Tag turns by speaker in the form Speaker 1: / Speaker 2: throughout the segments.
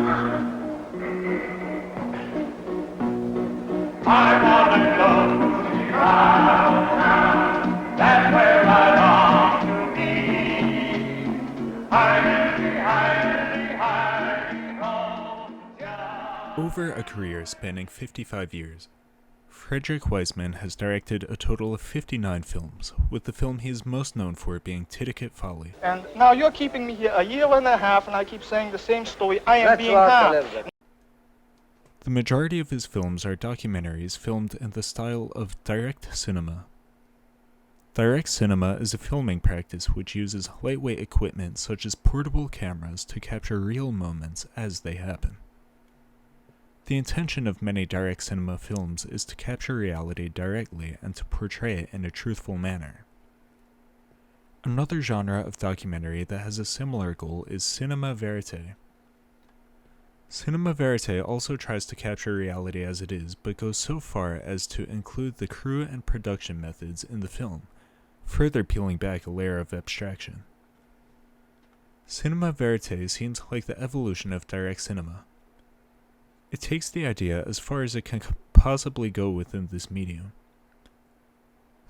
Speaker 1: I wanna go to the island, that's where I long to be.
Speaker 2: Over a career spanning 55 years, Frederick Wiseman has directed a total of 59 films, with the film he is most known for being Ticket Folly.
Speaker 3: And now you're keeping me here a year and a half, and I keep saying the same story. I am being harmed.
Speaker 2: The majority of his films are documentaries filmed in the style of direct cinema. Direct cinema is a filming practice which uses lightweight equipment such as portable cameras to capture real moments as they happen. The intention of many direct cinema films is to capture reality directly and to portray it in a truthful manner. Another genre of documentary that has a similar goal is cinema verite. Cinema verite also tries to capture reality as it is, but goes so far as to include the crew and production methods in the film, further peeling back a layer of abstraction. Cinema verite seems like the evolution of direct cinema. It takes the idea as far as it can possibly go within this medium.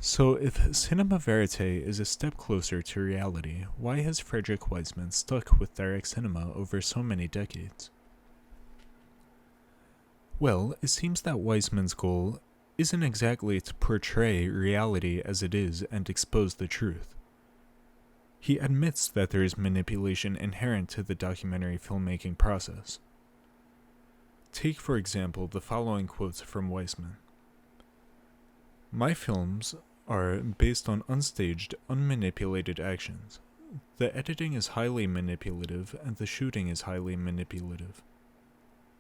Speaker 2: So if cinema verite is a step closer to reality, why has Frederick Wiseman stuck with direct cinema over so many decades? Well, it seems that Wiseman's goal isn't exactly to portray reality as it is and expose the truth. He admits that there is manipulation inherent to the documentary filmmaking process. Take, for example, the following quotes from Wiseman. "My films are based on unstaged, unmanipulated actions. The editing is highly manipulative, and the shooting is highly manipulative.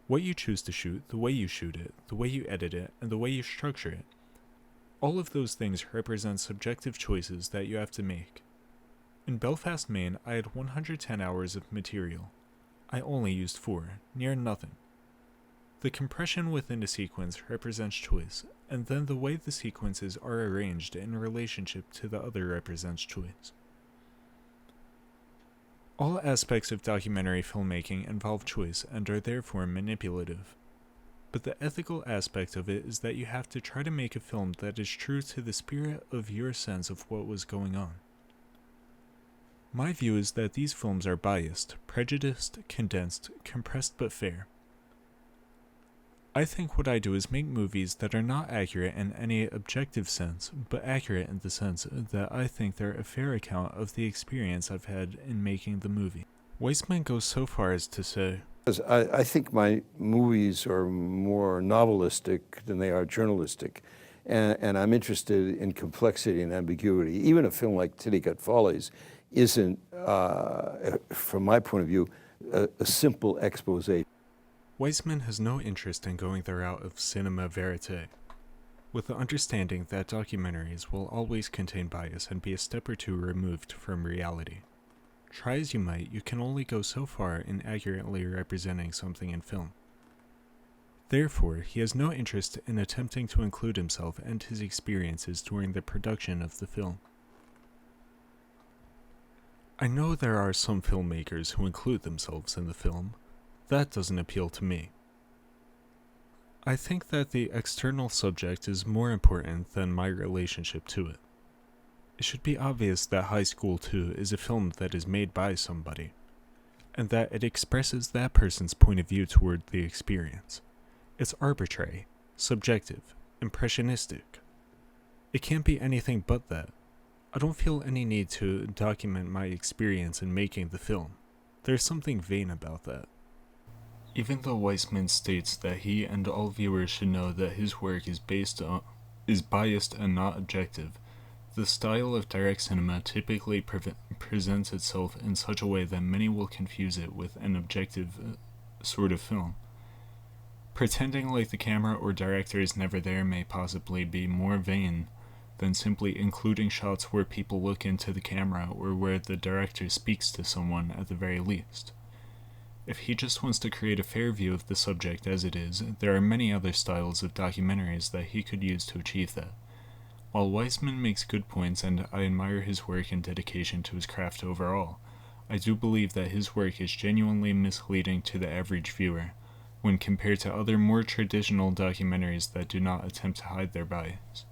Speaker 2: What you choose to shoot, the way you shoot it, the way you edit it, and the way you structure it, all of those things represent subjective choices that you have to make. In Belfast, Maine, I had 110 hours of material. I only used 4, near nothing. The compression within a sequence represents choice, and then the way the sequences are arranged in relationship to the other represents choice. All aspects of documentary filmmaking involve choice and are therefore manipulative. But the ethical aspect of it is that you have to try to make a film that is true to the spirit of your sense of what was going on. My view is that these films are biased, prejudiced, condensed, compressed but fair. I think what I do is make movies that are not accurate in any objective sense, but accurate in the sense that I think they're a fair account of the experience I've had in making the movie." Wiseman goes so far as to say,
Speaker 4: I think my movies are more novelistic than they are journalistic, and I'm interested in complexity and ambiguity. Even a film like Ticket Follies isn't, from my point of view, a simple expose.
Speaker 2: Wiseman has no interest in going the route of cinema verite, with the understanding that documentaries will always contain bias and be a step or two removed from reality. Try as you might, you can only go so far in accurately representing something in film. Therefore, he has no interest in attempting to include himself and his experiences during the production of the film. I know there are some filmmakers who include themselves in the film. That doesn't appeal to me. I think that the external subject is more important than my relationship to it. It should be obvious that High School 2 is a film that is made by somebody, and that it expresses that person's point of view toward the experience. It's arbitrary, subjective, impressionistic. It can't be anything but that. I don't feel any need to document my experience in making the film. There's something vain about that. Even though Wiseman states that he and all viewers should know that his work is biased and not objective, the style of direct cinema typically presents itself in such a way that many will confuse it with an objective sort of film. Pretending like the camera or director is never there may possibly be more vain than simply including shots where people look into the camera or where the director speaks to someone at the very least. If he just wants to create a fair view of the subject as it is, there are many other styles of documentaries that he could use to achieve that. While Wiseman makes good points and I admire his work and dedication to his craft overall, I do believe that his work is genuinely misleading to the average viewer, when compared to other more traditional documentaries that do not attempt to hide their bias.